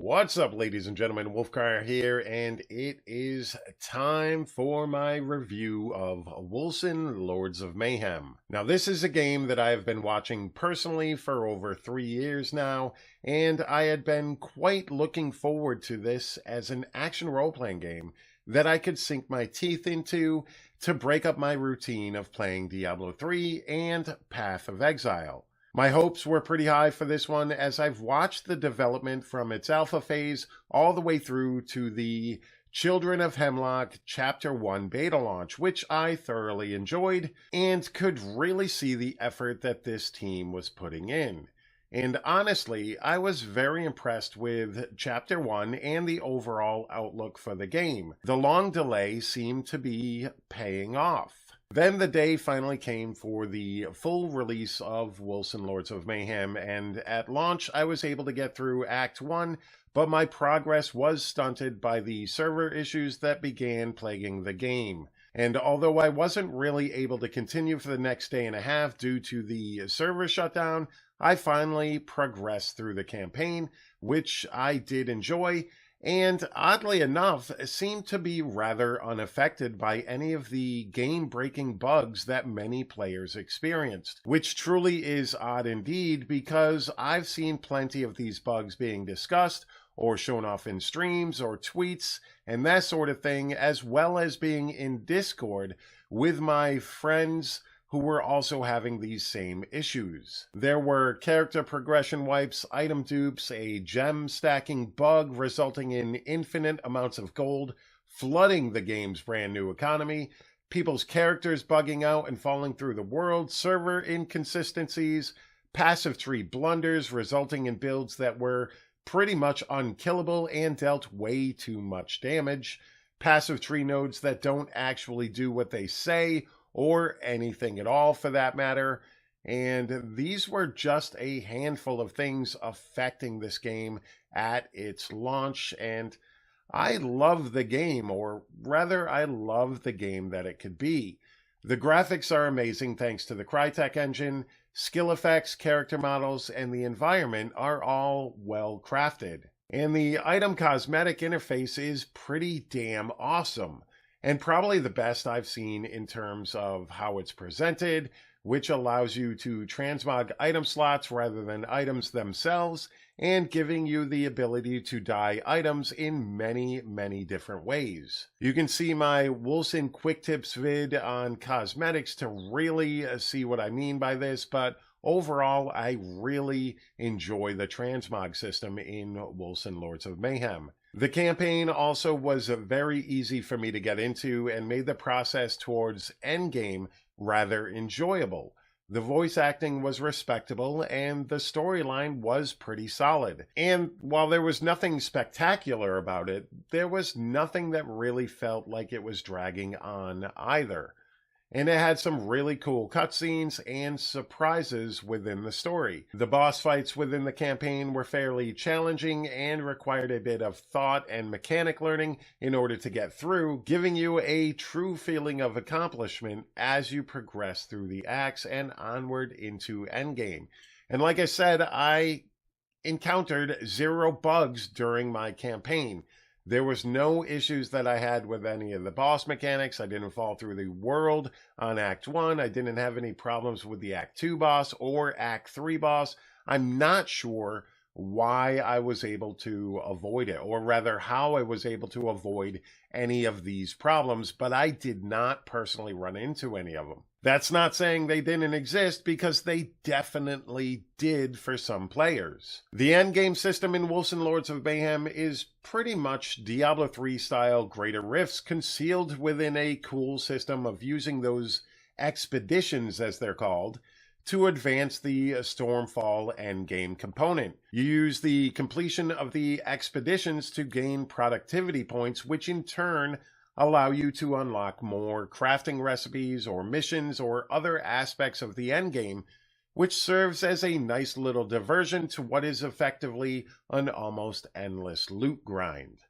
What's up, ladies and gentlemen? Wolfcar here, and it is time for my review of Wolcen Lords of Mayhem. Now, this is a game that I have been watching personally for over 3 years now, and I had been quite looking forward to this as an action role-playing game that I could sink my teeth into to break up my routine of playing Diablo 3 and Path of Exile. My hopes were pretty high for this one, as I've watched the development from its alpha phase all the way through to the Children of Hemlock Chapter 1 beta launch, which I thoroughly enjoyed and could really see the effort that this team was putting in. And honestly, I was very impressed with Chapter 1 and the overall outlook for the game. The long delay seemed to be paying off. Then the day finally came for the full release of Wolcen Lords of Mayhem, and at launch I was able to get through Act 1, but my progress was stunted by the server issues that began plaguing the game. And although I wasn't really able to continue for the next day and a half due to the server shutdown, I finally progressed through the campaign, which I did enjoy, and oddly enough, seemed to be rather unaffected by any of the game-breaking bugs that many players experienced, which truly is odd indeed, because I've seen plenty of these bugs being discussed or shown off in streams or tweets and that sort of thing, as well as being in Discord with my friends who were also having these same issues. There were character progression wipes, item dupes, a gem stacking bug resulting in infinite amounts of gold flooding the game's brand new economy, people's characters bugging out and falling through the world, server inconsistencies, passive tree blunders resulting in builds that were pretty much unkillable and dealt way too much damage, passive tree nodes that don't actually do what they say, or anything at all for that matter, and these were just a handful of things affecting this game at its launch, and I love the game, or rather I love the game that it could be. The graphics are amazing thanks to the Crytek engine, skill effects, character models, and the environment are all well crafted. And the item cosmetic interface is pretty damn awesome, and probably the best I've seen in terms of how it's presented, which allows you to transmog item slots rather than items themselves, and giving you the ability to dye items in many different ways. You can see my Wolcen Quick Tips vid on cosmetics to really see what I mean by this, but overall, I really enjoy the transmog system in Wolcen Lords of Mayhem. The campaign also was very easy for me to get into and made the process towards endgame rather enjoyable. The voice acting was respectable and the storyline was pretty solid. And while there was nothing spectacular about it, there was nothing that really felt like it was dragging on either. And it had some really cool cutscenes and surprises within the story. The boss fights within the campaign were fairly challenging and required a bit of thought and mechanic learning in order to get through, giving you a true feeling of accomplishment as you progress through the acts and onward into endgame. And like I said, I encountered 0 bugs during my campaign. There was no issues that I had with any of the boss mechanics. I didn't fall through the world on Act 1. I didn't have any problems with the Act 2 boss or Act 3 boss. I'm not sure why I was able to avoid it, or rather how I was able to avoid any of these problems, but I did not personally run into any of them. That's not saying they didn't exist, because they definitely did for some players. The endgame system in Wolcen Lords of Mayhem is pretty much Diablo 3 style greater rifts concealed within a cool system of using those expeditions, as they're called, to advance the Stormfall endgame component. You use the completion of the expeditions to gain productivity points, which in turn allow you to unlock more crafting recipes or missions or other aspects of the endgame, which serves as a nice little diversion to what is effectively an almost endless loot grind.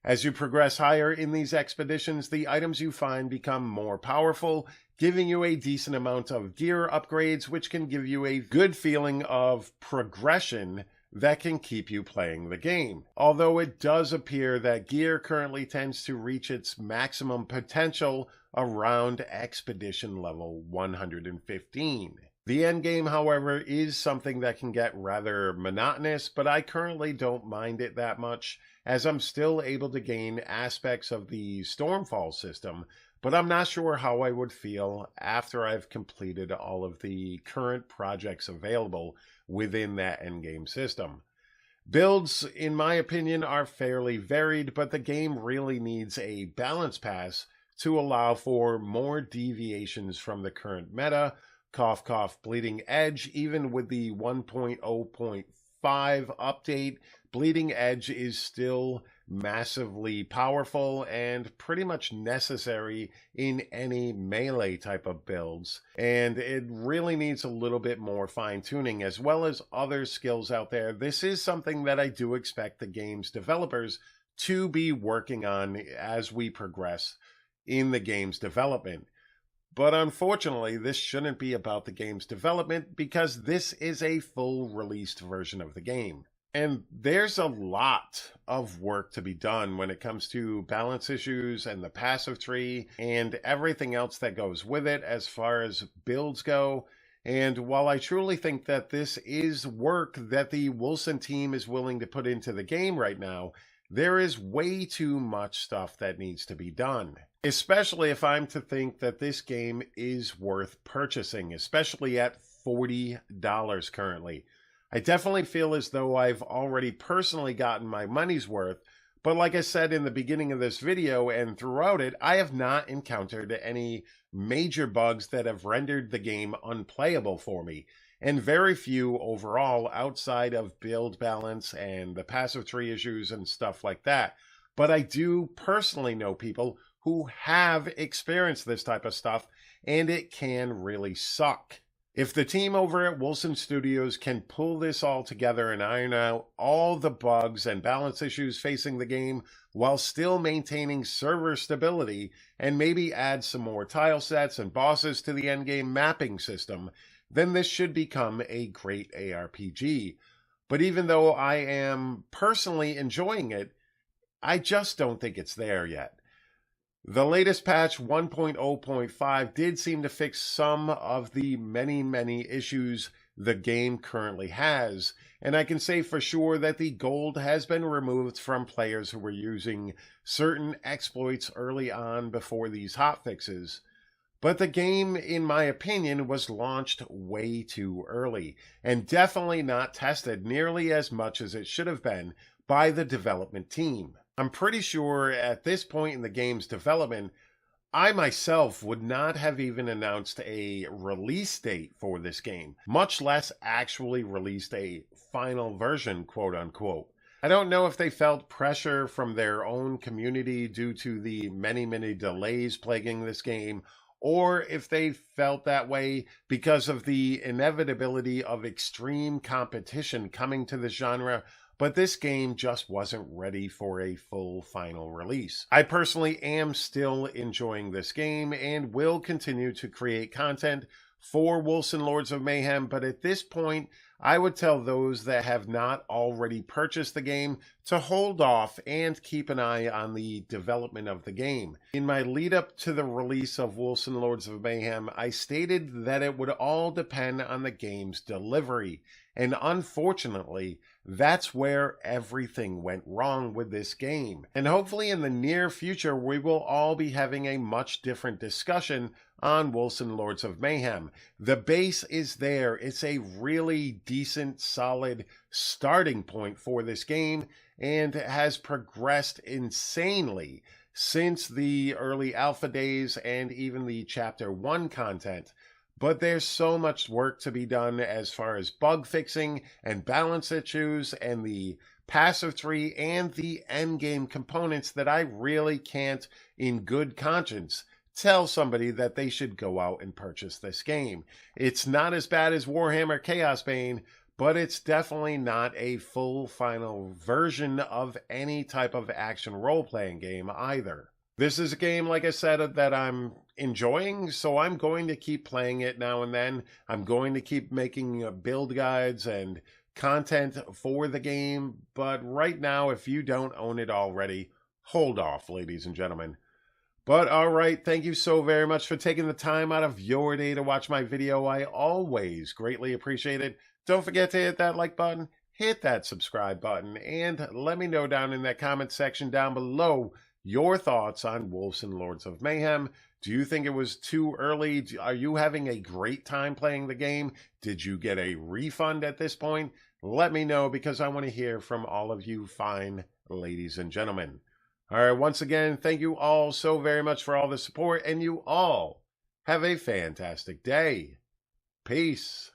As you progress higher in these expeditions, the items you find become more powerful, giving you a decent amount of gear upgrades, which can give you a good feeling of progression that can keep you playing the game. Although it does appear that gear currently tends to reach its maximum potential around expedition level 115. The endgame, however, is something that can get rather monotonous, but I currently don't mind it that much, as I'm still able to gain aspects of the Stormfall system, but I'm not sure how I would feel after I've completed all of the current projects available within that endgame system. Builds, in my opinion, are fairly varied, but the game really needs a balance pass to allow for more deviations from the current meta. Cough, cough, Bleeding Edge, even with the 1.0.5 update, Bleeding Edge is still massively powerful and pretty much necessary in any melee type of builds, and it really needs a little bit more fine-tuning as well as other skills out there. This is something that I do expect the game's developers to be working on as we progress in the game's development. But unfortunately, this shouldn't be about the game's development because this is a full released version of the game. And there's a lot of work to be done when it comes to balance issues and the passive tree and everything else that goes with it as far as builds go. And while I truly think that this is work that the Wolcen team is willing to put into the game right now, there is way too much stuff that needs to be done. Especially if I'm to think that this game is worth purchasing, especially at $40 currently. I definitely feel as though I've already personally gotten my money's worth, but like I said in the beginning of this video and throughout it, I have not encountered any major bugs that have rendered the game unplayable for me, and very few overall outside of build balance and the passive tree issues and stuff like that. But I do personally know people who have experienced this type of stuff, and it can really suck. If the team over at Wolcen Studios can pull this all together and iron out all the bugs and balance issues facing the game while still maintaining server stability and maybe add some more tile sets and bosses to the endgame mapping system, then this should become a great ARPG. But even though I am personally enjoying it, I just don't think it's there yet. The latest patch 1.0.5 did seem to fix some of the many issues the game currently has, and I can say for sure that the gold has been removed from players who were using certain exploits early on before these hotfixes. But the game, in my opinion, was launched way too early, and definitely not tested nearly as much as it should have been by the development team. I'm pretty sure at this point in the game's development, I myself would not have even announced a release date for this game, much less actually released a final version, quote unquote. I don't know if they felt pressure from their own community due to the many delays plaguing this game, or if they felt that way because of the inevitability of extreme competition coming to the genre, but this game just wasn't ready for a full final release. I personally am still enjoying this game and will continue to create content for Wolcen Lords of Mayhem, but at this point, I would tell those that have not already purchased the game to hold off and keep an eye on the development of the game. In my lead up to the release of Wolcen Lords of Mayhem, I stated that it would all depend on the game's delivery, and unfortunately, that's where everything went wrong with this game. And hopefully in the near future, we will all be having a much different discussion on Wolcen Lords of Mayhem. The base is there. It's a really decent, solid starting point for this game and has progressed insanely since the early alpha days and even the Chapter 1 content. But there's so much work to be done as far as bug fixing and balance issues and the passive tree and the endgame components that I really can't, in good conscience, tell somebody that they should go out and purchase this game. It's not as bad as Warhammer Chaos Bane, but it's definitely not a full final version of any type of action role-playing game either. This is a game, like I said, that I'm enjoying, so I'm going to keep playing it now and then. I'm going to keep making build guides and content for the game, but right now, if you don't own it already, hold off, ladies and gentlemen. But all right, thank you so very much for taking the time out of your day to watch my video. I always greatly appreciate it. Don't forget to hit that like button, hit that subscribe button, and let me know down in that comment section down below your thoughts on Wolcen Lords of Mayhem. Do you think it was too early? Are you having a great time playing the game? Did you get a refund at this point? Let me know, because I want to hear from all of you fine ladies and gentlemen. All right, once again, thank you all so very much for all the support, and you all have a fantastic day. Peace.